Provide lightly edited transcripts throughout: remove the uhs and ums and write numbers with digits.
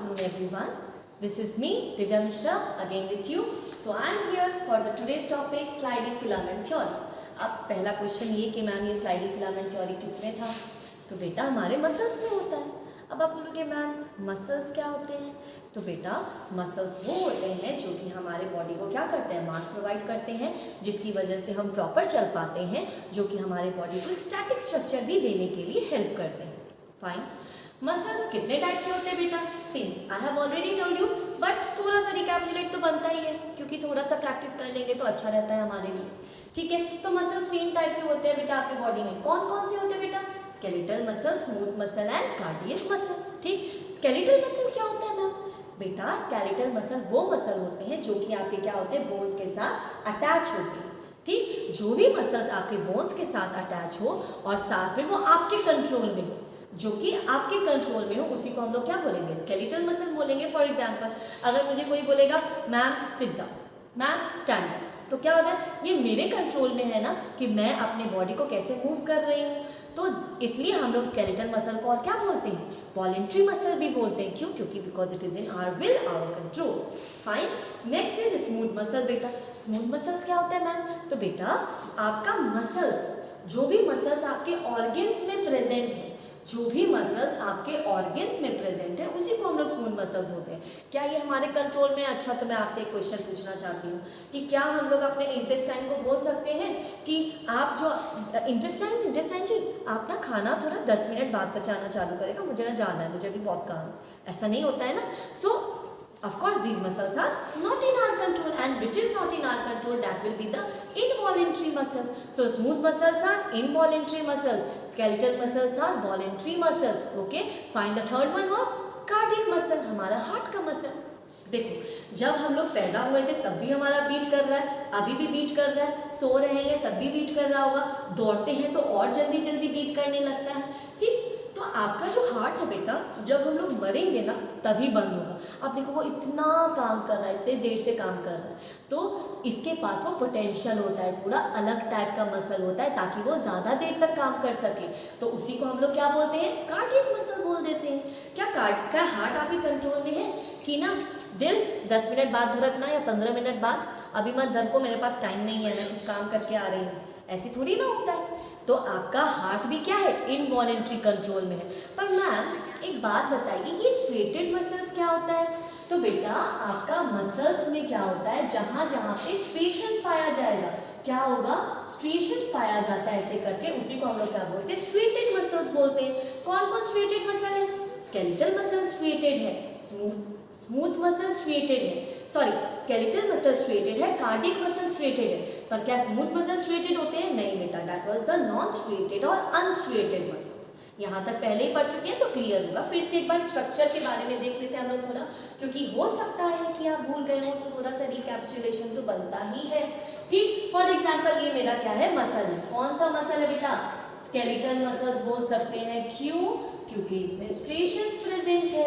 afternoon everyone. This is me Divya Mishra again with you. So I am here for the today's topic sliding filament theory. अब पहला question ये कि ma'am ये sliding filament theory किसमें था? तो बेटा हमारे मसल्स में होता है। अब आप बोलोगे मैम मसल्स क्या होते हैं? तो बेटा मसल्स वो होते हैं जो कि हमारे बॉडी को क्या करते हैं, मास प्रोवाइड करते हैं, जिसकी वजह से हम प्रॉपर चल पाते हैं, जो कि हमारे बॉडी को स्टैटिक स्ट्रक्चर भी देने के लिए हेल्प करते हैं। फाइन। मसल्स कितने टाइप के होते हैं बेटा? Since I have already told you, but थोड़ा सा रिकैपिचुलेट तो बनता ही है, क्योंकि थोड़ा सा प्रैक्टिस कर लेंगे तो अच्छा रहता है हमारे लिए। ठीक है, तो मसल्स 3 टाइप के होते हैं बेटा आपके बॉडी में। कौन कौन से होते हैं बेटा? Skeletal muscle, smooth muscle and cardiac muscle. ठीक, स्केलेटल मसल क्या होता है मैम? बेटा स्केलेटल मसल वो मसल होते हैं जो कि आपके क्या होते हैं, बोन्स के साथ अटैच होते हैं। ठीक, जो भी मसल्स आपके बोन्स के साथ अटैच हो और साथ में वो आपके कंट्रोल में हो, जो कि आपके कंट्रोल में हो, उसी को हम लोग क्या बोलेंगे, स्केलेटल मसल बोलेंगे। फॉर एग्जांपल अगर मुझे कोई बोलेगा ma'am sit down, ma'am stand up, तो क्या होता है, ये मेरे कंट्रोल में है ना कि मैं अपने बॉडी को कैसे मूव कर रही हूँ। तो इसलिए हम लोग स्केलेटल मसल को और क्या बोलते हैं, वॉलेंट्री मसल भी बोलते हैं। क्यों? क्योंकि because it is in our will, our control. Fine. Next is smooth muscle. बेटा स्मूथ मसल्स क्या होता है मैम? तो बेटा आपका मसल्स, जो भी मसल्स आपके ऑर्गन्स में प्रेजेंट है, जो भी मसल्स आपके ऑर्गन्स में प्रेजेंट है, उसी को हम लोग स्मूथ मसल्स होते हैं। क्या ये हमारे कंट्रोल में? अच्छा, तो मैं आपसे एक क्वेश्चन पूछना चाहती हूँ कि क्या हम लोग अपने इंटेस्टाइन को बोल सकते हैं कि आप जो इंटेस्टाइन जी आप ना खाना थोड़ा 10 मिनट बाद पचाना चालू करेगा, मुझे ना जाना है, मुझे भी बहुत काम है। ऐसा नहीं होता है ना। सो of course these muscles are not in our control, and which is not in our control, that will be the involuntary muscles. So smooth muscles are involuntary muscles, skeletal muscles are voluntary muscles. Okay, fine. The third one was cardiac muscle, हमारा heart का muscle. देखो जब हम लोग पैदा हुए थे तब भी हमारा बीट कर रहा है, अभी भी बीट कर रहा है, सो रहे हैं तब भी बीट कर रहा होगा, दौड़ते हैं तो और जल्दी जल्दी बीट करने लगता है। ठीक, तो आपका जो हार्ट है बेटा, जब हम लोग मरेंगे ना तभी बंद होगा। अब देखो वो इतना काम कर रहा है, इतने देर से काम कर रहा है, तो इसके पास वो पोटेंशियल होता है, थोड़ा अलग टाइप का मसल होता है ताकि वो ज़्यादा देर तक काम कर सके। तो उसी को हम लोग क्या बोलते हैं, कार्डियक मसल बोल देते हैं। क्या हार्ट आपके कंट्रोल में है कि ना दिल 10 मिनट बाद धड़कना या 15 मिनट बाद, अभी मत धड़को, मेरे पास टाइम नहीं है, मैं कुछ काम करके आ रही हूँ, ऐसी थोड़ी ना होता है। तो आपका हार्ट भी क्या है, इनवॉलेंट्री कंट्रोल में है। पर मैम एक बात बताइए, ये स्ट्रेटेड मसल्स क्या होता है? तो बेटा आपका मसल्स में क्या होता है, जहां जहां पे स्ट्रेशंस पाया जाएगा, क्या होगा, स्ट्रेशंस पाया जाता है ऐसे करके, उसी को हम लोग क्या बोलते हैं, स्ट्रेटेड मसल्स बोलते हैं। कौन कौन स्ट्रेटेड मसल है? स्केलेटल मसल स्ट्रेटेड है, स्मूथ मसल स्ट्रेटेड है, सॉरी स्केलेटल मसल स्ट्रेटेड है, कार्डियक मसल स्ट्रेटेड है। पर क्या स्मूथ मसल स्ट्रेटेड होते हैं? नहीं बेटा, that was the non striated और अनस्ट्रेटेड मसल्स। यहाँ तक पहले ही पढ़ चुके हैं तो क्लियर होगा। फिर से एक बार स्ट्रक्चर के बारे में देख लेते हैं हम लोग थोड़ा, क्योंकि हो सकता है कि आप भूल गए हो, तो थोड़ा सा रिकैप्चुलेशन तो बनता ही है। ठीक, फॉर एग्जाम्पल ये मेरा क्या है, मसल है। कौन सा मसल है बेटा? स्केलेटल मसल्स बोल सकते हैं। क्यों? क्योंकि इसमें स्ट्रेशंस प्रेजेंट है,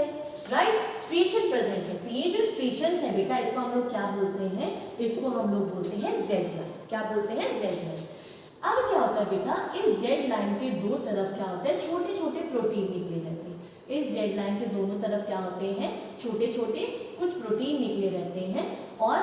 राइट, स्ट्रेशन प्रेजेंट है। तो ये जो स्ट्रेशंस है बेटा, इसको हम लोग क्या बोलते हैं, इसको हम लोग बोलते हैं जेड लाइन। क्या बोलते हैं? Z line. अब क्या होता है बेटा, इस जेड लाइन के दो तरफ क्या होता है, छोटे छोटे प्रोटीन निकले रहते हैं। इस जेड लाइन के दोनों तरफ क्या होते हैं, छोटे छोटे कुछ प्रोटीन निकले रहते हैं, और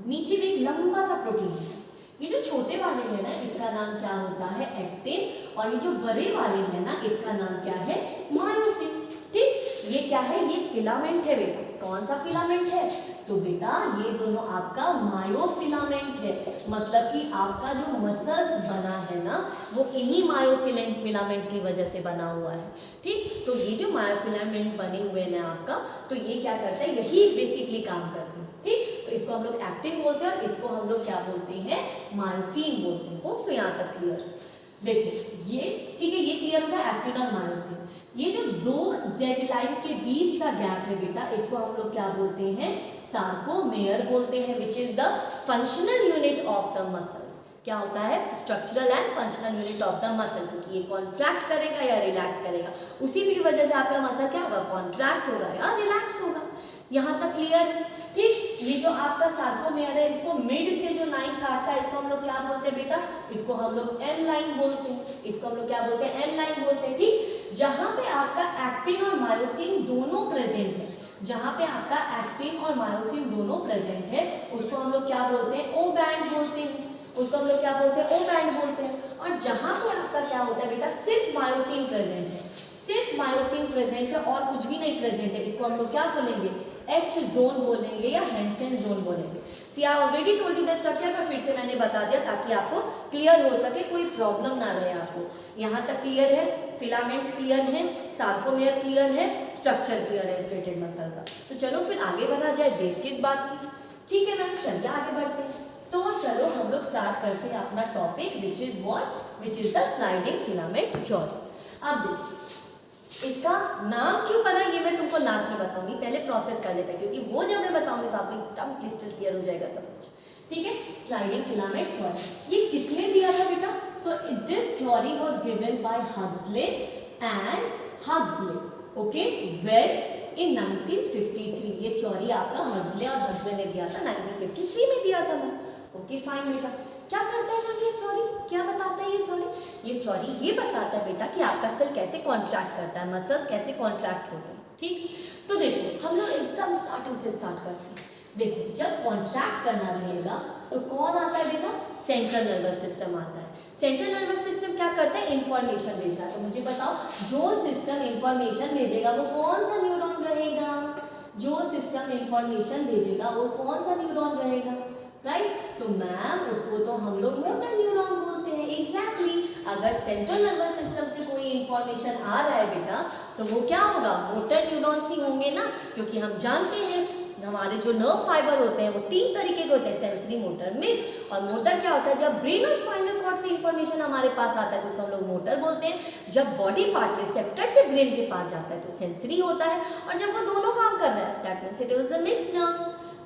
नीचे भी एक लंबा सा प्रोटीन है। ये जो छोटे वाले हैं ना, इसका नाम क्या होता है, एक्टिन, और ये जो बड़े वाले हैं ना, इसका नाम क्या है, मायोसिन। ठीक, ये क्या है, ये फिलामेंट है बेटा। कौन सा फिलामेंट है? तो बेटा ये दोनों आपका मायोफिलामेंट है, मतलब कि आपका जो मसल्स बना है ना, वो इन्हीं मायोफिलामेंट की वजह से बना हुआ है। ठीक, तो ये जो मायोफिलामेंट बने हुए हैं आपका, तो ये क्या करता है, यही बेसिकली काम करते हैं। ठीक, तो इसको हम लोग एक्टिन बोलते हैं और इसको हम लोग क्या बोलते हैं, मायोसिन बोलते हैं। होप सो यहाँ तक क्लियर। देखो ये ठीक है, ये क्लियर होगा, एक्टिन और मायोसिन। ये जो दो जेड लाइन के बीच का गैप है बेटा, इसको हम लोग क्या बोलते हैं, सार्कोमेयर बोलते हैं, which is the functional unit of the muscles. क्या होता है, structural and functional unit of the muscle, क्योंकि ये कॉन्ट्रैक्ट करेगा या रिलैक्स करेगा, उसी की वजह से आपका मसल क्या होगा, कॉन्ट्रैक्ट होगा या रिलैक्स होगा। यहाँ तक क्लियर है? ठीक, ये जो आपका सार्कोमेयर है, इसको मिड से जो लाइन काटता है, इसको हम लोग क्या बोलते हैं बेटा, इसको हम लोग एम लाइन बोलते हैं। इसको हम लोग क्या बोलते हैं, एम लाइन बोलते हैं। ठीक, जहां पे आपका एक्टिन और मायोसिन दोनों प्रेजेंट है, जहां पे आपका एक्टिन और मायोसिन दोनों प्रेजेंट है उसको हम लोग क्या बोलते हैं, ओ बैंड बोलते हैं, उसको हम लोग क्या बोलते हैं, ओ बैंड बोलते हैं। और जहां पे आपका क्या होता है बेटा, सिर्फ मायोसिन प्रेजेंट है, सिर्फ मायोसिन प्रेजेंट है और कुछ भी नहीं प्रेजेंट है, इसको हम लोग क्या बोलेंगे, एच जोन बोलेंगे या हेंसन जोन बोलेंगे। See I already told you the structure, पर फिर से मैंने बता दिया ताकि आपको क्लियर हो सके, कोई प्रॉब्लम ना रहे आपको। यहाँ तक क्लियर है, फिलामेंट्स क्लियर है, सार्कोमेयर क्लियर है, स्ट्रक्चर क्लियर है स्ट्रेटेड मसल का। तो चलो फिर आगे बढ़ा जाए, देर किस बात की। ठीक है मैम, चलिए आगे बढ़ते हैं। तो चलो हम लोग स्टार्ट करते हैं अपना topic, which is what, which is the sliding filament theory. अब देखिए इसका नाम क्यों बना ये मैं तुमको लास्ट में बताऊंगी, पहले प्रोसेस कर लेते हैं, क्योंकि वो जब मैं बताऊंगी तो आपको एकदम क्रिस्टल क्लियर हो जाएगा सब कुछ। ठीक है, स्लाइडिंग फिलामेंट थ्योरी ये किसने दिया था बेटा? So this theory was given by Huxley and Huxley, okay, where in 1953। ये थ्योरी आपका हक्सले और हक्सले ने दिया था 1953 में दिया था मैम। ओके फाइन बेटा, क्या करता है मैम ये थ्योरी, क्या बताता है ये थ्योरी? ये थ्योरी ये बताता है बेटा कि आपका सेल कैसे कॉन्ट्रैक्ट करता है, मसल्स कैसे कॉन्ट्रैक्ट होते हैं। ठीक, तो देखो हम लोग एकदम स्टार्टिंग से स्टार्ट करते हैं। देखो जब कॉन्ट्रैक्ट करना रहेगा तो कौन आता है बेटा? सेंट्रल नर्वस सिस्टम आता है। सेंट्रल नर्वस सिस्टम क्या करता है? इंफॉर्मेशन भेजता है। तो मुझे बताओ, जो सिस्टम इंफॉर्मेशन भेजेगा वो कौन सा न्यूरॉन रहेगा? जो सिस्टम इंफॉर्मेशन भेजेगा वो कौन सा न्यूरॉन रहेगा? राइट, तो मैम उसको तो हम लोग मोटर न्यूरॉन बोलते हैं। एग्जैक्टली, अगर सेंट्रल नर्वस सिस्टम से कोई इंफॉर्मेशन आ रहा है बेटा तो वो क्या होगा? मोटर न्यूरॉन्स ही होंगे ना, क्योंकि हम जानते हैं हमारे जो नर्व फाइबर होते हैं वो 3 तरीके के होते हैं, सेंसरी, मोटर, मिक्स। और मोटर क्या होता है? जब ब्रेन और स्पाइनल कॉर्ड से इंफॉर्मेशन हमारे पास आता है तो उसको हम लोग मोटर बोलते हैं। जब बॉडी पार्ट रिसेप्टर से ब्रेन के पास जाता है तो सेंसरी होता है, और जब वो दोनों काम कर रहा है that means it is a mixed nerve.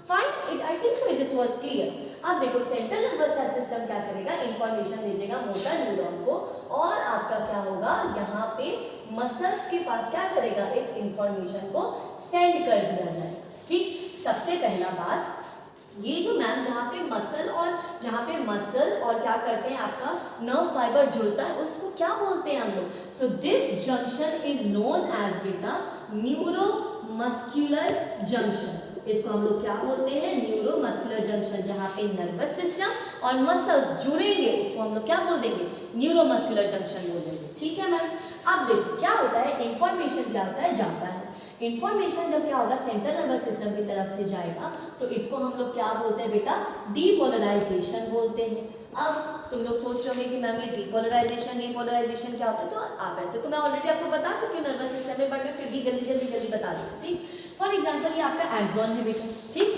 Fine, it I think so this was clear. अब देखो सेंट्रल नर्वस सिस्टम क्या करेगा? इंफॉर्मेशन भेजेगा मोटर न्यूरॉन को, और आपका क्या होगा यहाँ पे मसल्स के पास क्या करेगा? इस इंफॉर्मेशन को सेंड कर दिया जाएगा। ठीक, सबसे पहला बात ये जो मैम जहाँ पे मसल और क्या करते हैं आपका नर्व फाइबर जुड़ता है उसको क्या बोलते हैं हम लोग? So this junction is known as बेटा न्यूरोमस्कुलर जंक्शन। इसको हम लोग क्या बोलते हैं? Neuromuscular junction. जहाँ पे नर्वस सिस्टम और मसल्स जुड़ेंगे उसको हम लोग क्या बोल देंगे? न्यूरोमस्कुलर जंक्शन बोल देंगे। ठीक है मैम, अब देखो क्या होता है, इंफॉर्मेशन क्या होता है? जाता है। इंफॉर्मेशन जब क्या होगा सेंट्रल नर्वस सिस्टम की तरफ से जाएगा तो इसको हम लोग क्या बोलते हैं बेटा? डीपोलराइजेशन बोलते हैं। अब तुम लोग सोच रहे होंगे कि मैम ये डीपोलराइजेशन क्या होता है? तो आप ऐसे तो मैं ऑलरेडी आपको बता चुकी हूँ नर्वस सिस्टम में, बट मैं फिर भी जल्दी बता दूँ। ठीक, फॉर एग्जाम्पल ये आपका एक्सॉन है बेटा, ठीक,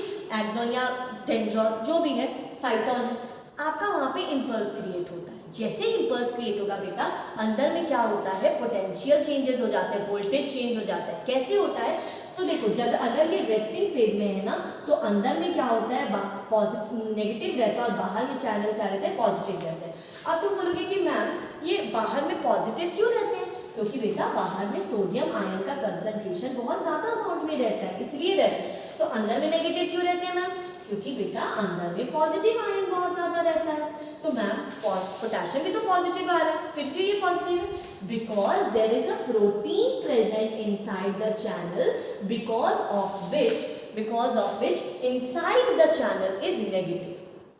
एक्सॉन या डेंड्रॉन जो भी है, साइटोन है, आपका वहाँ पे इम्पल्स क्रिएट होता है। जैसे इम्पल्स क्रिएट होगा बेटा अंदर में क्या होता है? पोटेंशियल चेंजेस हो जाते हैं, वोल्टेज चेंज हो जाता है। कैसे होता है? तो देखो जब अगर ये रेस्टिंग फेज में है ना तो अंदर में क्या होता है? पॉजिटिव नेगेटिव रहता है और बाहर में चैनल क्या रहता है? पॉजिटिव रहता है। अब तुम बोलोगे कि मैम ये बाहर में पॉजिटिव क्यों रहते हैं? क्योंकि बेटा बाहर में सोडियम आयन का कंसंट्रेशन बहुत ज्यादा अमाउंट में रहता है, इसलिए रहता है। तो अंदर में नेगेटिव क्यों रहते हैं मैम? क्योंकि बेटा अंदर में पॉजिटिव आयन बहुत ज्यादा रहता है। तो मैम पोटेशियम भी तो पॉजिटिव आ रहा है, फिर क्यों ये पॉजिटिव है? Because there is a protein present inside the channel because of which inside the channel is negative.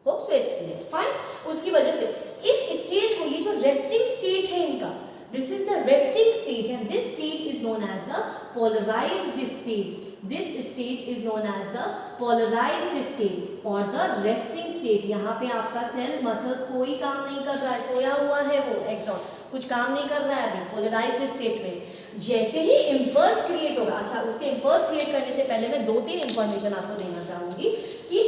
Hope so it's clear. Fine, उसकी वजह से इस स्टेज को, ये जो रेस्टिंग स्टेट है इनका, this is the resting stage and this stage is known as the polarized state. This stage is known as the polarized state or the resting state. यहाँ पे आपका सेल मसल्स कोई काम नहीं कर रहा है, सोया हुआ है वो एक्सॉन, कुछ काम नहीं कर रहा है अभी पोलराइज्ड स्टेट में। जैसे ही इम्पल्स क्रिएट होगा, अच्छा उसके इम्पल्स क्रिएट करने से पहले मैं 2-3 इंफॉर्मेशन आपको देना चाहूंगी कि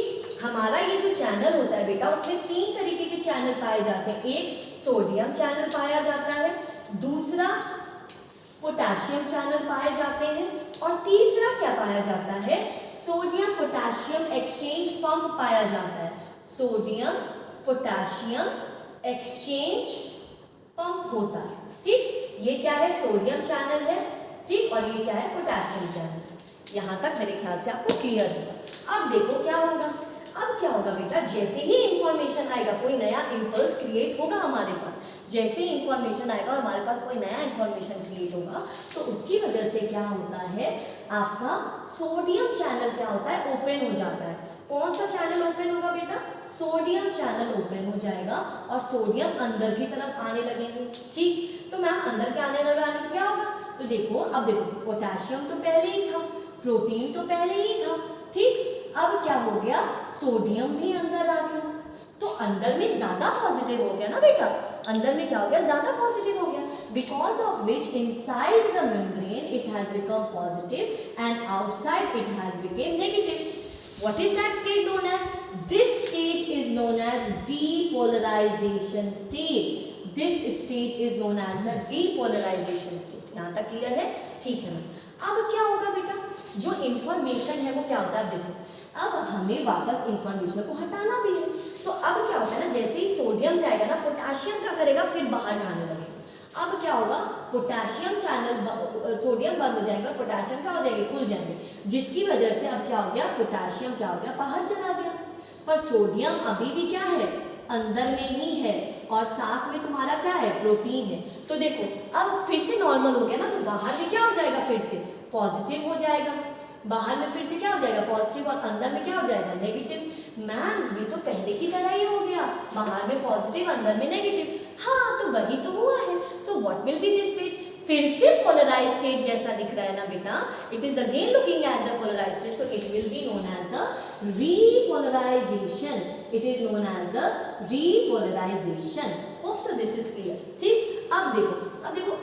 हमारा ये जो चैनल होता है बेटा उसमें 3 तरीके के चैनल पाए जाते हैं। एक सोडियम चैनल पाया जाता है, दूसरा पोटेशियम चैनल पाए जाते हैं, और तीसरा क्या पाया जाता है? सोडियम पोटेशियम एक्सचेंज पंप पाया जाता है। सोडियम पोटेशियम एक्सचेंज पंप होता है। ठीक, ये क्या है? सोडियम चैनल है, ठीक, और ये क्या है? Potassium channel. यहाँ तक मेरे ख्याल से आपको क्लियर होगा। अब देखो क्या होगा, अब क्या होगा बेटा? जैसे ही इंफॉर्मेशन आएगा, कोई नया इंपल्स क्रिएट होगा हमारे पास, जैसे ही इंफॉर्मेशन आएगा और हमारे पास कोई नया इंफॉर्मेशन क्रिएट होगा तो उसकी वजह से क्या होता है, आपका सोडियम चैनल क्या होता है, ओपन हो जाता है। कौन सा चैनल ओपन होगा बेटा, सोडियम चैनल ओपन हो जाएगा और सोडियम अंदर की तरफ आने लगेंगे। ठीक, तो मैम अंदर के आने तो क्या होगा, तो देखो अब देखो पोटेशियम तो पहले ही था, प्रोटीन तो पहले ही था, ठीक, अब क्या हो गया, सोडियम भी अंदर आ गया, तो अंदर में ज्यादा पॉजिटिव हो गया ना बेटा, अंदर में क्या हो गया, ज्यादा पॉजिटिव हो गया, because of which inside the membrane it has become positive and outside it has become negative. What is that state known as? This stage is known as depolarization state. This stage is known as the depolarization state. यहाँ तक clear है? ठीक है। अब क्या होगा बेटा, जो इंफॉर्मेशन है वो क्या होता है, देखो अब हमें वापस इंफॉर्मेशन को हटाना भी है, तो अब क्या होता है ना, जैसे ही सोडियम जाएगा ना, पोटेशियम क्या करेगा, फिर बाहर जाने लगेगा। अब क्या होगा, पोटेशियम चैनल, सोडियम बंद हो जाएगा, पोटेशियम क्या हो जाएंगे, खुल जाएंगे, जिसकी वजह से अब क्या हो गया, पोटेशियम क्या हो गया, बाहर चला गया, पर सोडियम अभी भी क्या है, अंदर में ही है, और साथ में तुम्हारा क्या है, प्रोटीन है। तो देखो अब फिर से नॉर्मल हो गया ना, तो बाहर में क्या हो जाएगा, फिर से पॉजिटिव हो जाएगा, बाहर में फिर से क्या हो जाएगा, पॉजिटिव, और अंदर में क्या हो जाएगा, नेगेटिव। मैम ये तो पहले की तरह ही हो गया, बाहर में पॉजिटिव, अंदर में नेगेटिव। हाँ तो वही तो हुआ है। So what will be this stage, फिर से पोलराइज स्टेट जैसा दिख रहा है ना बेटा, it is again looking at the polarise state, so it will be known as the repolarisation, it is known as the repolarisation. Hope so this is clear. ठीक, अब देखो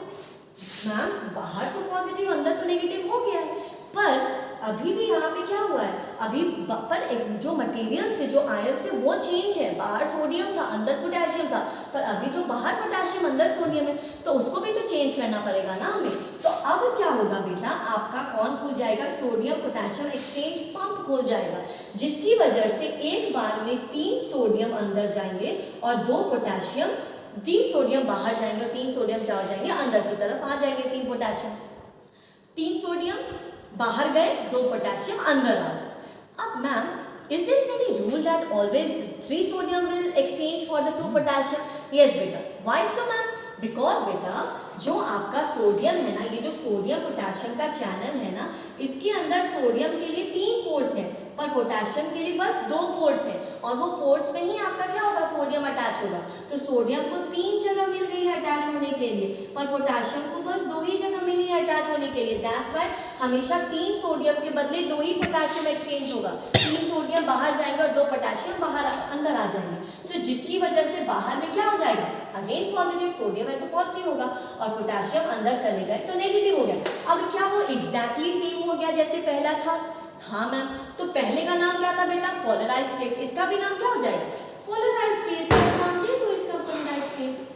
मैम बाहर तो पॉजिटिव, अंदर तो नेगेटिव हो गया है, पर अभी भी यहाँ पे क्या हुआ है, अभी पर जो मटेरियल से जो आयंस थे वो चेंज है, बाहर सोडियम था, अंदर पोटेशियम था, पर अभी तो बाहर पोटेशियम, अंदर सोडियम है, तो उसको भी तो चेंज करना पड़ेगा ना हमें। तो अब क्या होगा बेटा, आपका कौन खुल जाएगा, सोडियम पोटेशियम एक्सचेंज पंप खुल जाएगा, जिसकी वजह से एक बार में 3 सोडियम अंदर जाएंगे और 2 पोटेशियम, 3 सोडियम बाहर जाएंगे और 3 सोडियम क्या हो जाएंगे, अंदर की तरफ आ जाएंगे, 3 पोटेशियम, 3 सोडियम बाहर गए, 2 पोटेशियम अंदर आ गए। अब ma'am is there any rule that always 3 sodium will exchange for the 2 potassium? Yes बेटा, why so मैम, because बेटा जो आपका सोडियम है ना, ये जो सोडियम पोटेशियम का चैनल है ना, इसके अंदर सोडियम के लिए 3 पोर्स हैं, पर पोटेशियम के लिए बस 2 पोर्स हैं, और वो पोर्स में ही आपका क्या होगा, सोडियम अटैच होगा। तो सोडियम को 3 जगह मिल गई है अटैच होने के लिए, पर पोटेशियम को बस 2 ही जगह मिली है अटैच होने के लिए। दैट्स व्हाई हमेशा 3 सोडियम के बदले 2 ही पोटेशियम एक्सचेंज होगा, 3 सोडियम बाहर जाएंगे और 2 पोटेशियम बाहर अंदर आ जाएंगे, तो जिसकी वजह से बाहर में क्या हो जाएगा, अगेन पॉजिटिव, सोडियम है तो पॉजिटिव होगा, और पोटेशियम अंदर चले गए तो नेगेटिव हो गया। अब क्या वो एग्जैक्टली सेम हो गया जैसे पहला था? हाँ मैम, तो पहले का नाम क्या था बेटा, पोलराइज स्टेट, इसका भी नाम क्या हो जाएगा, पोलराइज स्टेट, नाम दे दो इसका पोलराइज स्टेट।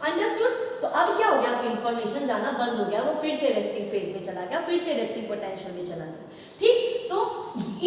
अंडरस्टूड? तो अब क्या हो गया, इंफॉर्मेशन जाना बंद हो गया, वो फिर से रेस्टिंग फेज में चला गया, फिर से रेस्टिंग पोटेंशियल में चला गया। ठीक, तो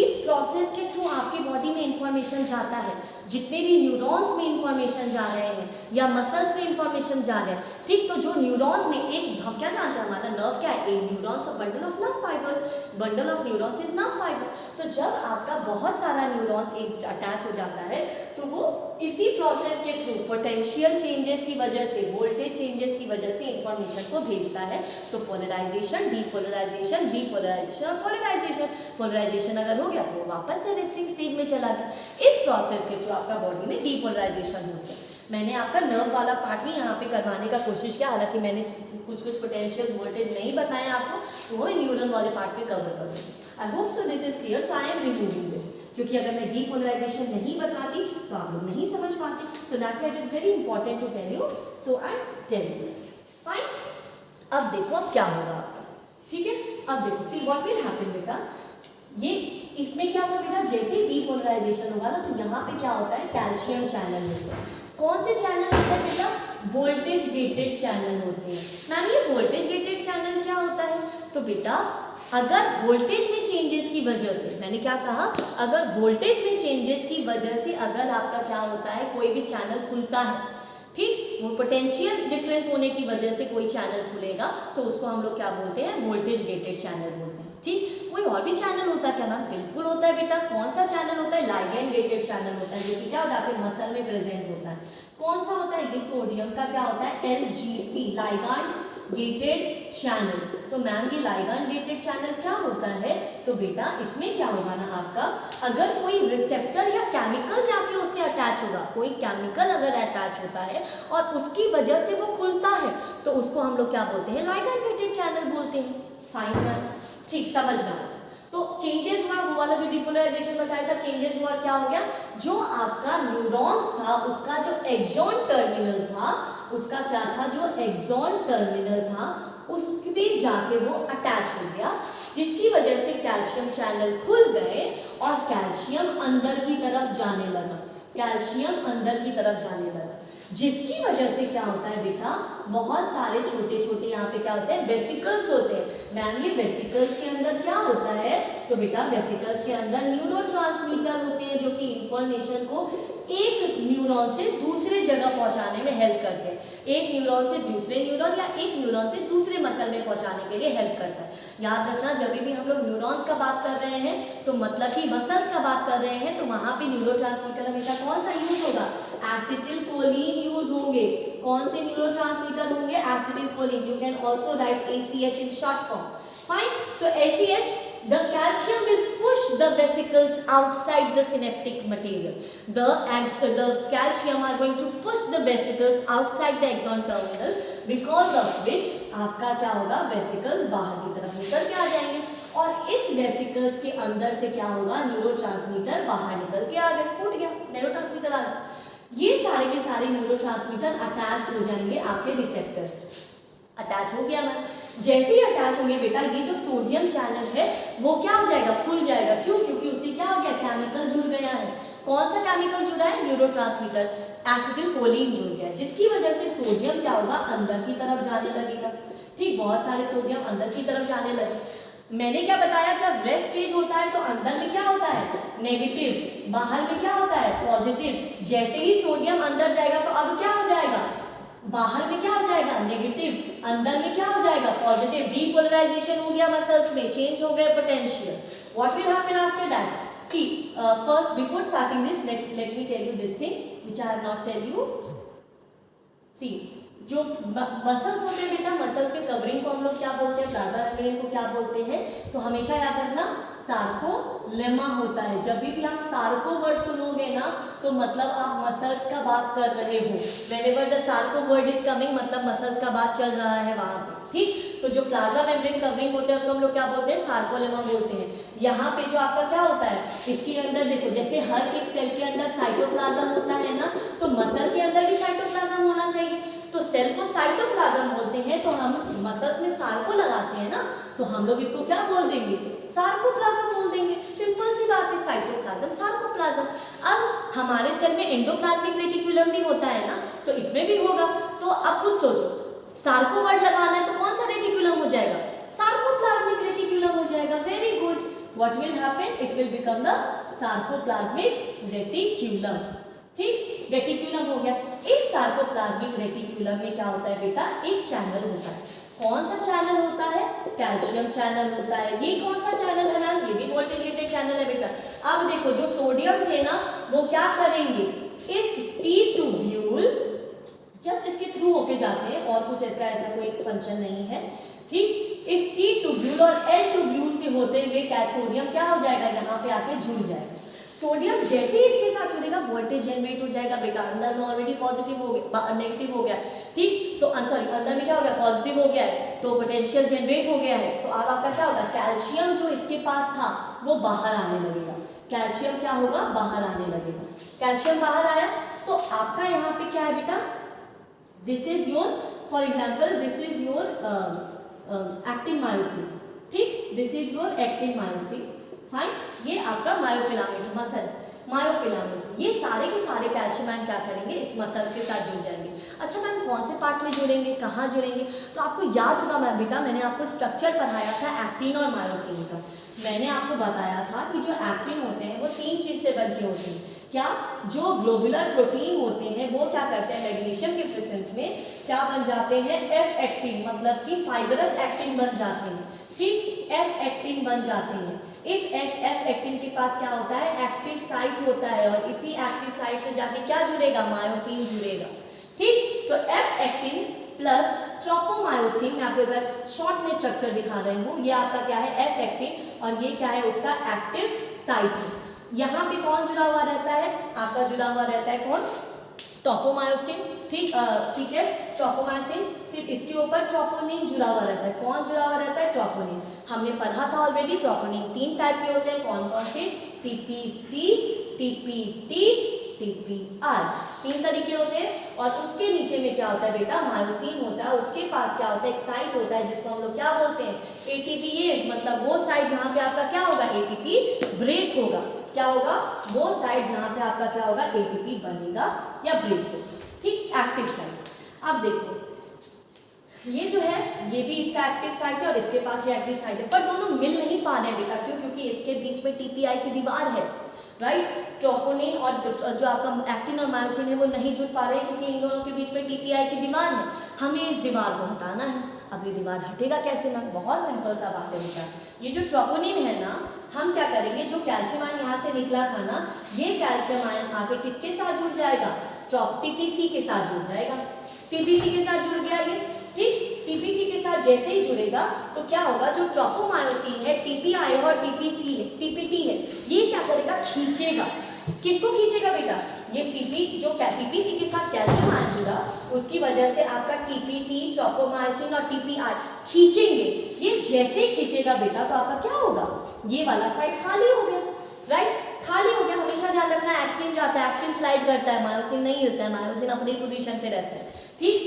इस प्रोसेस के थ्रू आपकी बॉडी में इंफॉर्मेशन जाता है, जितने भी न्यूरॉन्स में इंफॉर्मेशन जा रहे हैं या मसल्स में इंफॉर्मेशन जा रहे हैं। ठीक, तो जो न्यूरॉन्स में, एक हम क्या जानते हैं, हमारा नर्व क्या है, एक न्यूरॉन्स और bundle of nerve fibres, bundle of neurons is nerve fibre. तो जब आपका बहुत सारा न्यूरॉन्स एक अटैच हो जाता है, तो वो इसी प्रोसेस के थ्रू पोटेंशियल चेंजेस की वजह से, वोल्टेज चेंजेस की वजह से इंफॉर्मेशन को भेजता है। तो पोलराइजेशन, डीपोलराइजेशन, रीपोलराइजेशन और पोलराइजेशन। पोलराइजेशन अगर हो गया तो वो वापस से रेस्टिंग स्टेज में चला गया। इस प्रोसेस के थ्रू आपका बॉडी में डीपोलराइजेशन होता है। मैंने आपका नर्व वाला पार्ट ही यहाँ पे करवाने का कोशिश किया, हालांकि मैंने कुछ पोटेंशियल वोल्टेज नहीं बताए आपको, तो वो न्यूरल वाले पार्ट पे कवर कर दूँगी। I hope so this is clear, so I am removing this, क्योंकि अगर मैं डीपोलराइजेशन नहीं बताती तो आप लोग नहीं समझ पाते। So that's why it is very important to tell you, so I tell you. Fine, अब देखो अब क्या होगा आपका, ठीक है। अब देखो, सी व्हाट विल हैपन बेटा, ये इसमें क्या होगा बेटा, जैसे डीपोलराइजेशन होगा ना, तो यहाँ पे क्या होता है, कैल्शियम चैनल होता है। कौन से चैनल होते हैं बेटा, वोल्टेज गेटेड चैनल होते हैं। मैम ये वोल्टेज गेटेड चैनल क्या होता है, तो बेटा अगर वोल्टेज में चेंजेस की वजह से, मैंने क्या कहा, अगर वोल्टेज में चेंजेस की वजह से अगर आपका क्या होता है, कोई भी चैनल खुलता है, ठीक, वो पोटेंशियल डिफरेंस होने की वजह से कोई चैनल खुलेगा तो उसको हम लोग क्या बोलते हैं, वोल्टेज गेटेड चैनल बोलते हैं। ठीक, कोई और भी चैनल होता है क्या मैम? बिल्कुल होता है बेटा। कौन सा चैनल होता है? लिगैंड गेटेड चैनल होता है, जो कि क्या होता है आपके मसल में प्रेजेंट होता है। कौन सा होता है? ये सोडियम का क्या होता है, LGC, लिगैंड गेटेड चैनल। तो मैम ये लिगैंड गेटेड चैनल क्या होता है? तो बेटा इसमें क्या होगा ना आपका, अगर कोई रिसेप्टर या केमिकल जाके उससे अटैच होगा, कोई केमिकल अगर अटैच होता है और उसकी वजह से वो खुलता है तो उसको हम लोग क्या बोलते हैं, लिगैंड गेटेड चैनल बोलते हैं। फाइन मैम, ठीक, समझना। तो चेंजेस हुआ, वो वाला जो डिपोलराइजेशन बताया था, चेंजेस हुआ, क्या हो गया, जो आपका न्यूरॉन्स था उसका जो एक्सॉन टर्मिनल था, उसका क्या था, जो एक्सॉन टर्मिनल था उस पे जाके वो अटैच हो गया, जिसकी वजह से कैल्शियम चैनल खुल गए और कैल्शियम अंदर की तरफ जाने लगा, कैल्शियम अंदर की तरफ जाने लगा, जिसकी वजह से क्या होता है बेटा, बहुत सारे छोटे छोटे यहाँ पे क्या होते हैं, वेसिकल्स होते हैं। मैम ये वेसिकल्स के अंदर क्या होता है, तो बेटा वेसिकल्स के अंदर न्यूरोट्रांसमीटर होते हैं जो कि इंफॉर्मेशन को एक न्यूरॉन से दूसरे जगह पहुंचाने में हेल्प करते हैं, एक न्यूरॉन से दूसरे न्यूरॉन या एक न्यूरॉन से दूसरे मसल में पहुंचाने के लिए हेल्प करता है। याद रखना, जब भी हम लोग न्यूरॉन्स का बात कर रहे हैं तो मतलब कि मसल्स का बात कर रहे हैं, तो वहां पे न्यूरोट्रांसमीटर हमेशा कौन सा यूज होगा, एसिटिलकोलिन यूज होंगे। कौन से न्यूरोट्रांसमीटर होंगे, acetylcholine. You can also right ACH in short form. Fine. So ACH, the calcium will push the vesicles outside the synaptic material. The calcium are going to push the vesicles outside the axon terminal, because of which आपका क्या होगा, vesicles बाहर की तरफ निकल के आ जाएंगे और इस वेसिकल्स के अंदर से क्या होगा, न्यूरोट्रांसमीटर बाहर निकल के आ गए, फूट गया न्यूरोट्रांसमीटर आ गया। ये सारे के सारे न्यूरोट्रांसमीटर अटैच हो जाएंगे आपके रिसेप्टर्स। अटैच हो गया मैम, जैसे ही अटैच होंगे बेटा, ये जो सोडियम चैनल है वो क्या हो जाएगा, खुल जाएगा। क्यों? क्योंकि उससे क्या हो गया, केमिकल जुड़ गया है। कौन सा केमिकल जुड़ा है, न्यूरोट्रांसमीटर एसिटिलकोलिन जुड़ गया, जिसकी वजह से सोडियम क्या होगा, अंदर की तरफ जाने लगेगा। ठीक, बहुत सारे सोडियम अंदर की तरफ जाने लगे। मैंने क्या बताया, जब रेस्ट स्टेज होता है तो अंदर में क्या होता है, नेगेटिव, बाहर में क्या होता है, पॉजिटिव। जैसे ही सोडियम अंदर जाएगा तो अब क्या हो जाएगा, बाहर में क्या हो जाएगा, नेगेटिव, अंदर में क्या हो जाएगा, पॉजिटिव। डीपोलराइजेशन हो गया मसल्स में, चेंज हो गया potential. What will happen after that, see first before starting this let me tell you this thing which I have not tell you. See, जो मसल्स होते हैं बेटा, मसल्स के कवरिंग को हम लोग क्या बोलते हैं, प्लाज्मा मेम्ब्रेन को क्या बोलते हैं, तो हमेशा याद रखना सार्कोलेमा होता है। जब भी आप सार्को वर्ड सुनोगे ना तो मतलब आप मसल्स का बात कर रहे हो। Whenever the Sarco word is coming मतलब मसल्स का बात चल रहा है वहां पे। ठीक, तो जो प्लाज्मा मेम्ब्रेन कवरिंग होते हैं उसको हम लोग क्या बोलते हैं, सार्कोलेमा बोलते हैं। यहाँ पे जो आपका क्या होता है, इसके अंदर देखो, जैसे हर एक सेल के अंदर साइटोप्लाज्म होता है ना, तो मसल के अंदर भी साइटोप्लाज्म होना चाहिए। तो सेल को साइटोप्लाज्म बोलते हैं, तो हम मसल्स में सार्को लगाते हैं ना, तो हम लोग इसको क्या बोल देंगे, सार्कोप्लाज्म बोल देंगे। सिंपल सी बात है, साइटोप्लाज्म, सार्कोप्लाज्म। अब हमारे सेल में एंडोप्लाज्मिक रेटिकुलम भी होता है ना, तो इसमें भी होगा। तो अब खुद सोचो, सार्को वर्ड लगाना है तो कौन सा रेटिकुलम हो जाएगा, सार्कोप्लाज्मिक रेटिकुलम हो जाएगा। Very good, what will happen, it will become the sarcoplasmic reticulum. ठीक, रेटिकुलम हो गया। इस सार्कोप्लाज्मिक रेटिकुलम में क्या होता है बेटा, एक चैनल होता है। कौन सा चैनल होता है, कैल्शियम चैनल होता है। ये कौन सा चैनल है मैम, ये भी वोल्टेज गेटेड चैनल है बेटा। अब देखो, जो सोडियम थे ना वो क्या करेंगे, इस टी ट्यूब्यूल जस्ट इसके थ्रू होके जाते हैं, और कुछ इसका ऐसा कोई फंक्शन नहीं है। ठीक, इस टी ट्यूब्यूल और एल ट्यूब्यूल से होते हुए सोडियम क्या हो जाएगा, यहाँ पे आके जुड़ जाएगा। सोडियम जैसे ही इसके साथ जुड़ेगा वोल्टेज जनरेट हो जाएगा बेटा। अंदर में ऑलरेडी पॉजिटिव हो गया, नेगेटिव हो गया। ठीक, तो सॉरी, अंदर में क्या हो गया, पॉजिटिव हो गया है, तो पोटेंशियल जनरेट हो गया है। तो अब आपका क्या होगा, कैल्शियम जो इसके पास था वो बाहर आने लगेगा। कैल्शियम क्या होगा, बाहर आने लगेगा। कैल्शियम बाहर आया तो आपका यहाँ पे क्या है बेटा, this is your, for example this is your actin myosin. ठीक, this is your actin myosin. Fine, ये आपका मायोफिलामेंट मसल, मायोफिलामेंट। ये सारे के सारे कैल्शियम आयन क्या करेंगे, इस मसल्स के साथ जुड़ जाएंगे। अच्छा मैम, कौन से पार्ट में जुड़ेंगे, कहाँ जुड़ेंगे, तो आपको याद होगा मैम बेटा, मैंने आपको स्ट्रक्चर पढ़ाया था एक्टिन और मायोसिन का। मैंने आपको बताया था कि जो एक्टिन होते हैं वो 3 चीज से बन के होते हैं। क्या, जो ग्लोबुलर प्रोटीन होते हैं वो क्या करते हैं, मैग्नीशियम के प्रेजेंस में क्या बन जाते हैं, एफ एक्टिन, मतलब कि फाइब्रस एक्टिन बन जाते हैं, ठीक, एफ एक्टिन बन जाते हैं। इस एफ एक्टिन के पास क्या होता है, एक्टिव साइट होता है, और इसी एक्टिव साइट से जाके क्या जुड़ेगा, मायोसिन जुड़ेगा, ठीक। तो एफ एक्टिन प्लस ट्रोपोमायोसिन, मैं आपको शॉर्ट में स्ट्रक्चर दिखा रही हूँ, ये आपका क्या है, एफ एक्टिन, और ये क्या है, उसका एक्टिव साइट। यहाँ पे कौन जुड़ा हुआ रहता है, आपका जुड़ा हुआ रहता है कौन, ट्रोपोमायोसिन, ठीक है, ट्रोपोमायोसिन। फिर इसके ऊपर ट्रोपोनिन जुड़ा हुआ रहता है, कौन जुड़ा हुआ रहता है, ट्रोपोनिन। हमने पढ़ा था ऑलरेडी, ट्रोपोनिन 3 टाइप के होते हैं, कौन कौन से, टीपीसी, टीपीटी, टीपीआर, 3 तरीके होते हैं। और उसके नीचे में क्या होता है बेटा, मायोसिन होता है, उसके पास क्या होता है, एक साइट होता है जिसको हम लोग क्या बोलते हैं, एटीपीएज, मतलब वो साइट जहाँ पे आपका क्या होगा, एटीपी ब्रेक होगा, क्या होगा, वो साइट जहाँ पे आपका क्या होगा, एटीपी बनेगा या ब्रेक होगा, ठीक, एक्टिव साइट। अब देखो ये जो है, ये भी इसका एक्टिव साइट है और इसके पास ये एक्टिव साइट है, पर दोनों मिल नहीं पा रहे हैं बेटा, क्यों, क्योंकि इसके बीच में टीपीआई की दीवार है, राइट। ट्रोपोनिन और जो आपका एक्टिन और मायोसिन है वो नहीं जुड़ पा रहे हैं, क्योंकि इन दोनों के बीच में टीपीआई की दीवार है। हमें इस दीवार को हटाना है। अब ये दीवार हटेगा कैसे ना, बहुत सिंपल सा बात है बेटा। ये जो ट्रोपोनिन है ना, हम क्या करेंगे, जो कैल्शियम आयन यहाँ से निकला था ना, ये कैल्शियम आयन आके किसके साथ जुड़ जाएगा, टीपीसी के साथ जुड़ जाएगा, टीपीसी के साथ जुड़ गया ये, ठीक। टीपीसी के साथ जैसे ही जुड़ेगा तो क्या होगा, जो ट्रोपोमायोसिन है, टीपीआई और टीपीसी है, टीपीटी है, ये क्या करेगा, खींचेगा, किसको खींचेगा बेटा, ये टीपी, जो टीपीसी के साथ कैल्शियम आयन जुड़ा, उसकी वजह से आपका टीपीटी, ट्रोपोमायोसिन और टीपीआई खींचेंगे। ये जैसे ही खींचेगा बेटा तो आपका क्या होगा, ये वाला साइड खाली हो गया, राइट, खाली हो गया। हमेशा ध्यान रखना, एक्टिन जाता है, एक्टिन स्लाइड करता है, मायोसिन नहीं हिलता है, मायोसिन अपनी पोजीशन पे रहता है, ठीक,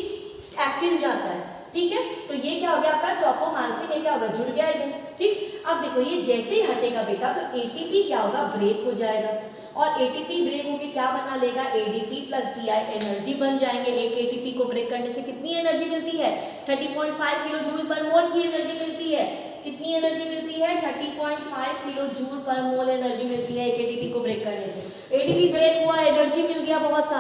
एक्टिन जाता है, ठीक है। तो ये क्या हो गया आपका, ट्रोपोमायोसिन, ये क्या होगा, जुड़ गया इधर, ठीक। अब देखो ये जैसे ही हटेगा बेटा तो एटीपी क्या होगा, ब्रेक हो जाएगा, और एटीपी ब्रेक होके क्या बना लेगा, एडीपी प्लस पीआई एनर्जी बन जाएंगे। एक एटीपी को ब्रेक करने से कितनी एनर्जी मिलती है, 30.5 किलो जूल पर मोल की एनर्जी मिलती है। कितनी एनर्जी मिलती है, 30.5 किलो जूल पर मोल एनर्जी मिलती है एक एटीपी को ब्रेक करने से। एटीपी ब्रेक हुआ, एनर्जी मिल गया, बहुत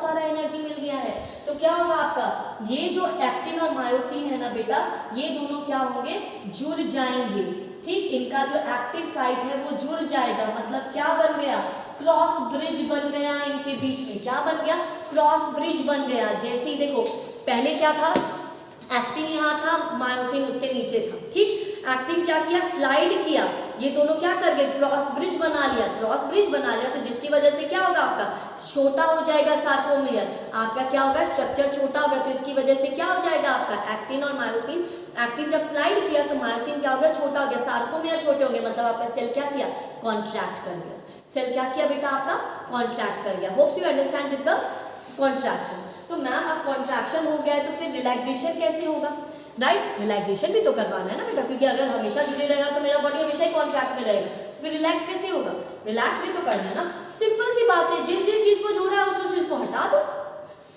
सारा एनर्जी मिल गया है, तो क्या होगा आपका, ये जो एक्टिन और मायोसिन है ना बेटा, ये दोनों क्या होंगे, जुड़ जाएंगे, ठीक। इनका जो एक्टिव साइट है वो जुड़ जाएगा, मतलब क्या बन गया, क्रॉस ब्रिज बन गया इनके बीच में, क्या बन गया, क्रॉस ब्रिज बन गया। जैसे ही देखो पहले क्या था, एक्टिन यहाँ था, मायोसिन उसके नीचे था, ठीक। एक्टिन क्या किया, स्लाइड किया, ये दोनों क्या कर गए, क्रॉस ब्रिज बना लिया, क्रॉस ब्रिज बना लिया, तो जिसकी वजह से क्या होगा, आपका छोटा हो जाएगा सार्कोमियर, आपका क्या होगा, स्ट्रक्चर छोटा होगा, तो इसकी वजह से क्या हो जाएगा आपका, एक्टिन और मायोसिन, एक्टिन जब स्लाइड किया तो मायोसिन क्या हो गया, छोटा हो गया, सार्कोमियर छोटे होंगे, मतलब आपका सेल क्या किया, कॉन्ट्रैक्ट कर गया। सेल क्या किया बेटा, आपका कॉन्ट्रैक्ट कर गया। Hopes you understand with the contraction. तो मैम अब कॉन्ट्रैक्शन हो गया है तो फिर रिलैक्सेशन कैसे होगा, राइट, रिलैक्सेशन भी तो करवाना है ना बेटा, क्योंकि अगर हमेशा जुड़े रहेगा तो मेरा बॉडी हमेशा ही कॉन्ट्रैक्ट में रहेगा, फिर रिलैक्स कैसे होगा, रिलैक्स भी तो करना है ना। सिंपल सी बात है, जिस जिस चीज को जोड़ा है उस चीज को हटा दो,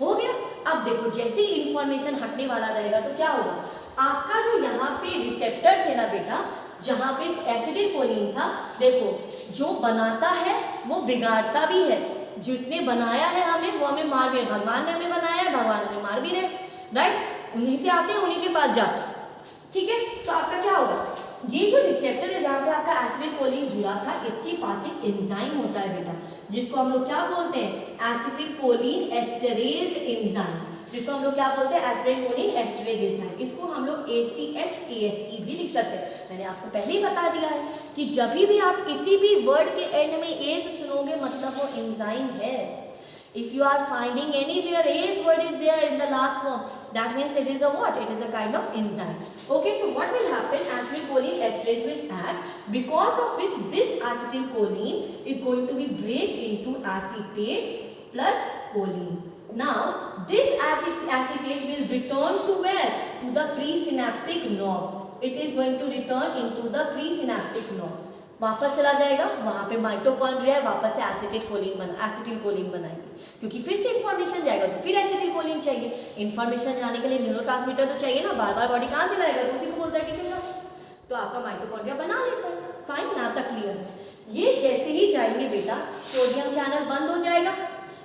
हो गया। अब देखो जैसे ही इंफॉर्मेशन हटने वाला रहेगा तो क्या होगा, आपका जो यहाँ पे रिसेप्टर थे ना बेटा, जहाँ पे एसिटिलकोलिन था, देखो जो बनाता है वो बिगाड़ता भी है, जिसने बनाया है हमें वो हमें मार भी रहे, भगवान ने हमें बनाया है, भगवान हमें मार भी रहे, राइट, उन्हीं से आते हैं, उन्हीं के पास जाते हैं, ठीक है। तो आपका क्या होगा, ये जो रिसेप्टर है जहाँ पे आपका एसिटिलकोलिन जुड़ा था, इसके पास एक एंजाइम होता है बेटा, जिसको हम लोग क्या बोलते हैं, एसिटिलकोलिन एस्टरेज एंजाइम, जिसको हम लोग क्या बोलते हैं, एसिटिलकोलिन एस्टरेज एंजाइम। इसको हम लोग ACHASE भी लिख सकते हैं। मैंने आपको पहले ही बता दिया है कि जब भी आप किसी भी वर्ड के एंड में एज सुनोगे मतलब वो एंजाइम है। If you are finding anywhere AS word is there in the last form, that means it is a what? It is a kind of enzyme. Okay, so what will happen? Acetylcholine esterase will act, because of which this acetylcholine is going to be break into acetate plus choline. Now, this acetate will return to where? To the presynaptic knob. It is going to return into the presynaptic knob. वापस चला जाएगा, वहां पे mitochondria वापस से acetylcholine बनाएंगे, क्योंकि फिर से इंफॉर्मेशन जाएगा तो फिर एसिटिलकोलिन चाहिए। इंफॉर्मेशन जाने के लिए न्यूरोट्रांसमीटर तो चाहिए ना, बार बार बॉडी कहाँ से लाएगा, तो उसी को बोलता है ठीक है जाओ, तो आपका माइटोकॉन्ड्रिया बना लेता है। फाइन, यहाँ तक क्लियर है। ये जैसे ही जाएंगे बेटा सोडियम चैनल बंद हो जाएगा,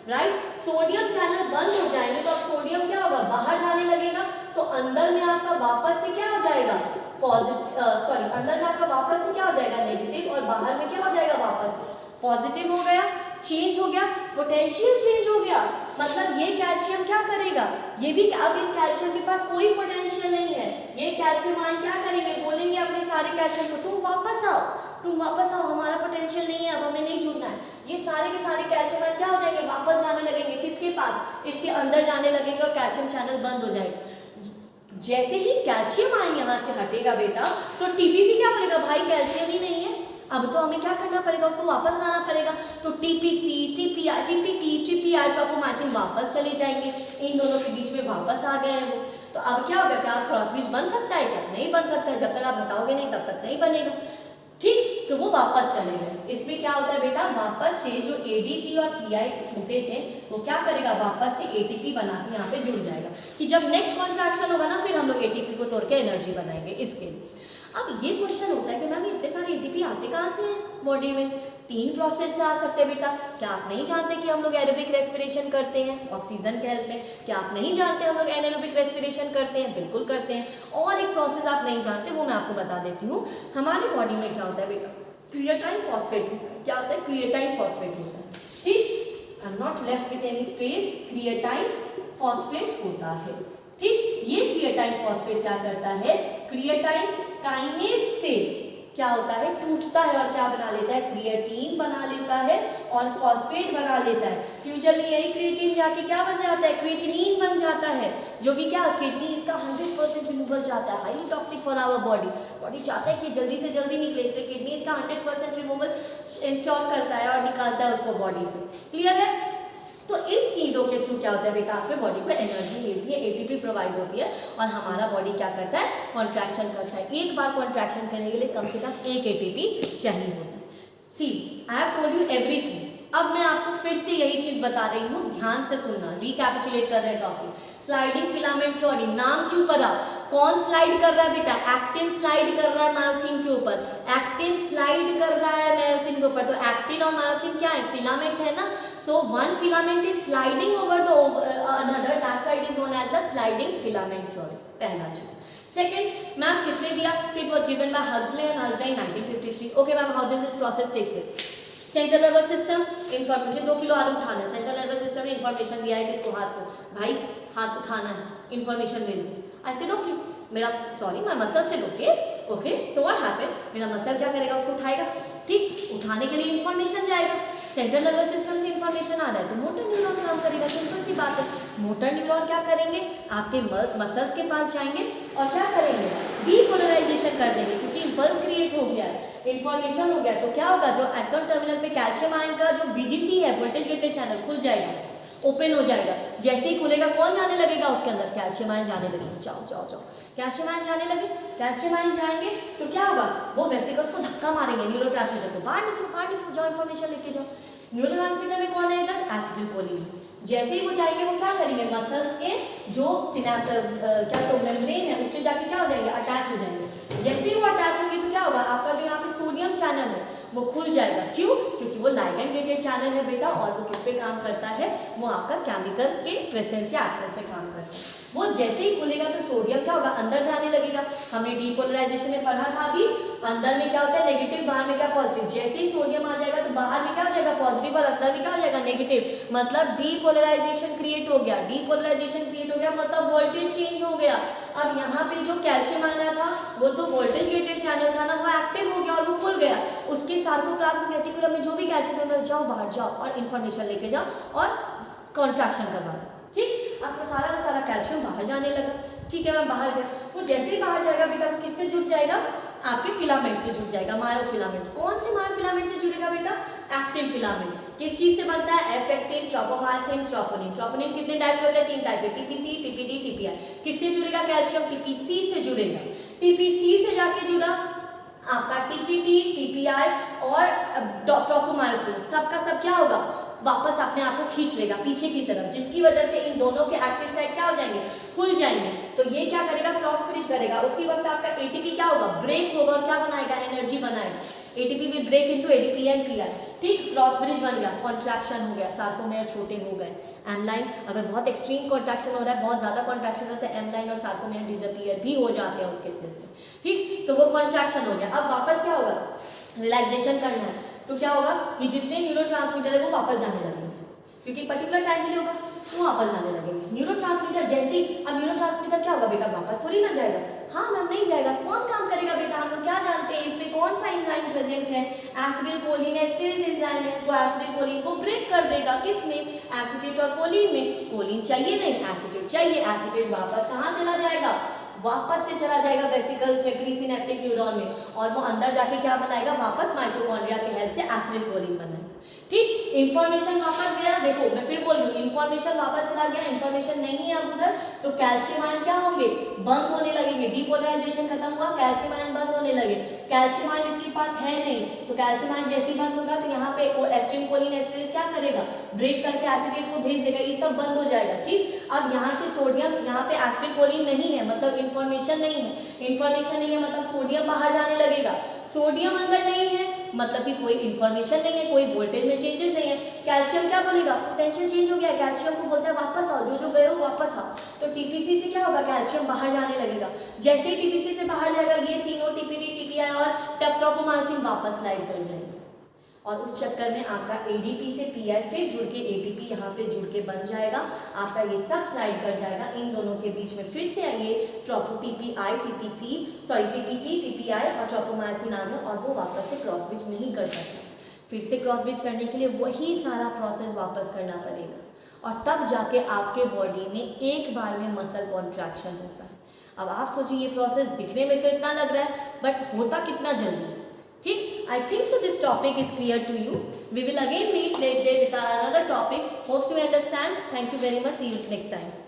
राइट। सोडियम चैनल बंद हो जाएंगे तो अब सोडियम क्या होगा, बाहर जाने लगेगा, तो अंदर में आपका वापस से क्या हो जाएगा, अंदर में आपका वापस से क्या हो जाएगा, नेगेटिव, और बाहर में क्या हो जाएगा, वापस पॉजिटिव हो गया, चेंज हो गया, पोटेंशियल चेंज हो गया। मतलब ये कैल्शियम क्या करेगा, ये भी अब इस कैल्शियम के पास कोई पोटेंशियल नहीं है, ये कैल्शियम आयन क्या करेंगे, बोलेंगे अपने सारे कैल्शियम को तुम वापस आओ, हमारा पोटेंशियल नहीं है, अब हमें नहीं जुड़ना है। ये सारे के सारे कैल्शियम आयन क्या हो जाएंगे, वापस जाने लगेंगे, किसके पास, इसके अंदर जाने लगेंगे और कैल्शियम चैनल बंद हो जाएगा। जैसे ही कैल्शियम आयन यहाँ से हटेगा बेटा तो टीपीसी क्या बोलेगा, भाई कैल्शियम ही नहीं है, अब तो हमें क्या करना पड़ेगा, उसको वापस लाना पड़ेगा। तो टीपीसी, टीपीआई, टीपीटी, टीपीआई, ट्रोपोमाइसिन वापस चले जाएंगे, इन दोनों के बीच में वापस आ गए हैं वो। तो अब क्या होगा, क्या क्रॉस ब्रिज बन सकता है, क्या नहीं बन सकता है, जब तक आप हटाओगे नहीं तब तक नहीं बनेगा, ठीक। तो वो वापस चले गए। इसमें क्या होता है बेटा, वापस से जो एडीपी और पीआई टूटे थे वो क्या करेगा, वापस से एटीपी बना के यहाँ पे जुड़ जाएगा, कि जब नेक्स्ट कॉन्ट्रैक्शन होगा ना फिर हम लोग एटीपी को तोड़ के एनर्जी बनाएंगे। इसके अब ये क्वेश्चन होता है कि मैम इतने सारे एटीपी आते कहाँ से हैं बॉडी में, 3 प्रोसेस से आ सकते हैं बेटा। क्या आप नहीं जानते कि हम लोग एरोबिक रेस्पिरेशन करते हैं ऑक्सीजन के हेल्प में? क्या आप नहीं जानते हम लोग एनारोबिक रेस्पिरेशन करते हैं? बिल्कुल करते हैं। और एक प्रोसेस आप नहीं जानते, वो मैं आपको बता देती हूँ। हमारी बॉडी में क्या होता है बेटा, क्रिएटाइन फॉस्फेट होता है। क्या होता है, क्रिएटाइन फॉस्फेट होता है, ठीक। I am not left with any space, creatine phosphate होता है, ठीक। ये क्रिएटाइन फॉस्फेट क्या करता है, क्रिएटाइन काइनेज से क्या होता है, टूटता है और क्या बना लेता है, क्रिएटिन बना लेता है और फॉस्फेट बना लेता है। फ्यूचर में यही क्रिएटिन जाके क्या बन जाता है, क्रिएटिनिन बन जाता है, जो कि क्या, किडनी इसका 100% रिमूवल चाहता है, highly toxic for our body. Body चाहता है कि जल्दी से जल्दी निकले, इसलिए किडनी इसका 100% रिमूवल इंश्योर करता है और निकालता है उसको बॉडी से। क्लियर है? तो इस चीज़ों के थ्रू क्या होता है बेटा, आपके बॉडी को एनर्जी मिलती है, एटीपी प्रोवाइड होती है और हमारा बॉडी क्या करता है, कॉन्ट्रैक्शन करता है। एक बार कॉन्ट्रैक्शन करने के लिए कम से कम 1 एटीपी चाहिए होता है। See I have told you everything. अब मैं आपको फिर से यही चीज़ बता रही हूँ, ध्यान से सुनना, रिकैपिचुलेट कर रहे हैं टॉपिक। स्लाइडिंग फिलामेंट थ्योरी, नाम क्यों पड़ा, कौन स्लाइड कर रहा है बेटा, एक्टिन स्लाइड कर रहा है मायोसिन के ऊपर, एक्टिन स्लाइड कर रहा है मायोसिन के ऊपर। तो एक्टिन और मायोसिन क्या है, फिलामेंट है ना। So one filament is sliding over the another. That's why it is known as the sliding filament theory. पहला चीज। Second, मैम किसने दिया? So it was given by Huxley and Huxley in 1953. Okay ma'am, how does this process takes place? Central nervous system, मुझे 2 kilo आलू उठाना है, central nervous system ने information दिया है किसको, हाथ को, भाई हाथ उठाना है, इन्फॉर्मेशन भेज दो। आई सेड ओके, मेरा माय मसल से ओके, सो व्हाट हैपेंड, मेरा मसल क्या करेगा, उसको उठाएगा, ठीक। उठाने के लिए इन्फॉर्मेशन जाएगा, सेंट्रल नर्वस सिस्टम से इन्फॉर्मेशन आ रहा है तो मोटर न्यूरॉन काम करेगा। सिंपल सी बात है, मोटर न्यूरॉन क्या करेंगे, आपके मसल्स के पास जाएंगे और क्या करेंगे, डीपोलराइजेशन कर देंगे, क्योंकि इंपल्स क्रिएट हो गया है, इन्फॉर्मेशन हो गया। तो क्या होगा, जो एक्सॉन टर्मिनल पे कैल्शियम आयन का जो बीजीसी है, वोल्टेज गेटेड चैनल, खुल जाएगा, ओपन हो जाएगा। जैसे ही खुलेगा कौन जाने लगेगा उसके अंदर, कैल्शियम आयन जाने लगेगा। जाओ कैल्शियम आयन जाने लगे, कैल्शियम आयन जाएंगे तो क्या होगा, वो वेसिकल्स को धक्का मारेंगे, न्यूरोट्रांसमीटर को, बाहर निकलो जाओ, इन्फॉर्मेशन लेके जाओ। न्यूरोट्रांसमीटर में कौन है इधर, एसिटिलकोलिन। जैसे ही वो जाएंगे वो क्या करेंगे, मसल्स के जो क्या तो मेम्ब्रेन है उससे जाके क्या हो जाएंगे, अटैच हो जाएंगे। जैसे ही वो अटैच होंगे तो क्या होगा, आपका जो यहाँ पे सोडियम चैनल है वो खुल जाएगा। क्यों, क्योंकि वो लाइगैंड गेटेड चैनल है बेटा, और वो किस पे काम करता है, वो आपका केमिकल के प्रेजेंस या एब्सेंस में काम करता है। वो जैसे ही खुलेगा तो सोडियम क्या होगा, अंदर जाने लगेगा। हमने डीपोलराइजेशन में पढ़ा था अभी, अंदर में क्या होता है, नेगेटिव, बाहर में क्या, पॉजिटिव। जैसे ही सोडियम आ जाएगा तो बाहर में क्या हो जाएगा, पॉजिटिव, और अंदर में क्या हो जाएगा, नेगेटिव। मतलब डीपोलराइजेशन क्रिएट हो गया, डीपोलराइजेशन क्रिएट हो गया मतलब वोल्टेज चेंज हो गया। अब यहाँ पे जो कैल्शियम आना था वो तो वोल्टेज गेटेड चैनल था ना, वो एक्टिव हो गया और वो खुल गया। उसके सार्कोप्लाज्मिक रेटिकुलम में जो भी कैल्शियम है, जाओ बाहर जाओ और इन्फॉर्मेशन लेके जाओ और कॉन्ट्रैक्शन करवा दो, ठीक। आपका सारा का सारा कैल्शियम बाहर जाने लगा, ठीक है मैम, बाहर गया। वो जैसे ही बाहर जाएगा बेटा, वो किससे जुड़ जाएगा, आपके फिलामेंट से जुड़ जाएगा, मायोफिलामेंट। कौन से मायोफिलामेंट से जुड़ेगा बेटा, एक्टिन फिलामेंट। किस चीज से बनता है, एफ एक्टिन, ट्रोपोमाइसिन, ट्रोपोनिन। ट्रोपोनिन कितने टाइप के होते हैं, 3 टाइप के, टीपीसी, टीपीटी, टीपीआई। किससे जुड़ेगा कैल्शियम, टीपीसी से जुड़ेगा। टीपीसी से जाके जुड़ा आपका टीपीटी, टीपीआई और ट्रोपोमायोसिन, सबका सब क्या होगा, वापस अपने आप को खींच लेगा पीछे की तरफ, जिसकी वजह से इन दोनों के एक्टिव साइड क्या हो जाएंगे, खुल जाएंगे। तो ये क्या करेगा, क्रॉस ब्रिज करेगा। उसी वक्त आपका एटीपी क्या होगा, ब्रेक होगा और क्या बनाएगा, एनर्जी बनाएगा। ATP will break into ADP and PI, ठीक, क्रॉस ब्रिज बन गया, कॉन्ट्रैक्शन हो गया, सार्कोमेयर छोटे हो गए, एमलाइन अगर बहुत एक्सट्रीम कॉन्ट्रैक्शन हो रहा है, बहुत ज्यादा कॉन्ट्रैक्शन होता है, एमलाइन और सार्कोमेयर डिसअपीयर भी हो जाते हैं उस केसेस में, ठीक, तो वो कॉन्ट्रैक्शन हो गया। अब वापस क्या होगा, रिलैक्सेशन करना है, तो क्या होगा, ये जितने न्यूरोट्रांसमीटर है वो वापस जाने लगेंगे, क्योंकि पर्टिकुलर टाइम के लिए होगा तो वापस जाने लगेंगे। न्यूरोट्रांसमीटर जैसे ही, अब न्यूरोट्रांसमीटर क्या होगा बेटा, वापस थोड़ी ना जाएगा, हाँ मैम नहीं जाएगा, तो कौन काम करेगा बेटा, हम लोग क्या जानते हैं इसमें कौन सा एंजाइम प्रेजेंट है, एसिटिलकोलिन एस्टरेज एंजाइम है, वो एसिटिलकोलिन को ब्रेक कर देगा, किसमें, एसिटेट और कोलिन में, कोलिन चाहिए नहीं, एसिटेट चाहिए, एसिटेट वापस कहाँ चला जाएगा, वापस से चला जाएगा वेसिकल्स में, प्रीसिनेप्टिक न्यूरॉन में, और वो अंदर जाके क्या बनाएगा, वापस माइटोकॉन्ड्रिया के हेल्प से एसिटिलकोलिन बनाएगा, ठीक, इंफॉर्मेशन वापस गया, देखो मैं फिर बोल रही हूँ, इंफॉर्मेशन वापस चला गया, इंफॉर्मेशन नहीं है अब उधर, तो कैल्शियम आयन क्या होंगे, बंद होने लगेंगे, डीपोलराइजेशन खत्म हुआ, कैल्शियम आयन बंद होने लगे, कैल्शियम आयन इसके पास है नहीं, तो कैल्शियम आयन जैसे ही बंद होगा तो यहाँ पे एसिटिलकोलिन एस्टरेज क्या करेगा, ब्रेक करके एसिटेट को भेज देगा, ये सब बंद हो जाएगा, ठीक। अब यहाँ से सोडियम, यहाँ पे एसिटिलकोलिन नहीं है मतलब इंफॉर्मेशन नहीं है, इंफॉर्मेशन नहीं है मतलब सोडियम बाहर जाने लगेगा, सोडियम अंदर नहीं है मतलब कि कोई इंफॉर्मेशन नहीं है, कोई वोल्टेज में चेंजेस नहीं है, कैल्शियम क्या बोलेगा, पोटेंशियल चेंज हो गया, कैल्शियम को बोलता है वापस आओ, जो गए हो वापस आओ, तो टीपीसी से क्या होगा, कैल्शियम बाहर जाने लगेगा, जैसे ही टीपीसी से बाहर जाएगा ये तीनों टीपीडी, टीपीआई और ट्रोपोमायोसिन वापस स्लाइड कर जाएंगे, और उस चक्कर में आपका एडीपी से पीआई फिर जुड़ के एटीपी यहाँ पे जुड़ के बन जाएगा, आपका ये सब स्लाइड कर जाएगा, इन दोनों के बीच में फिर से आइए ट्रोपो TPI TPC sorry TPT TPI और ट्रोपोमायोसिन आ गया, और वो वापस से क्रॉस ब्रिज नहीं कर सकता, फिर से क्रॉस ब्रिज करने के लिए वही सारा प्रोसेस वापस करना पड़ेगा, और तब जाके आपके बॉडी में एक बार में मसल कॉन्ट्रैक्शन होता है। अब आप सोचिए ये प्रोसेस दिखने में तो इतना लग रहा है बट होता कितना जल्दी, ठीक। I think so this topic is clear to you. We will again meet next day with another topic. Hopes you understand. Thank you very much. See you next time.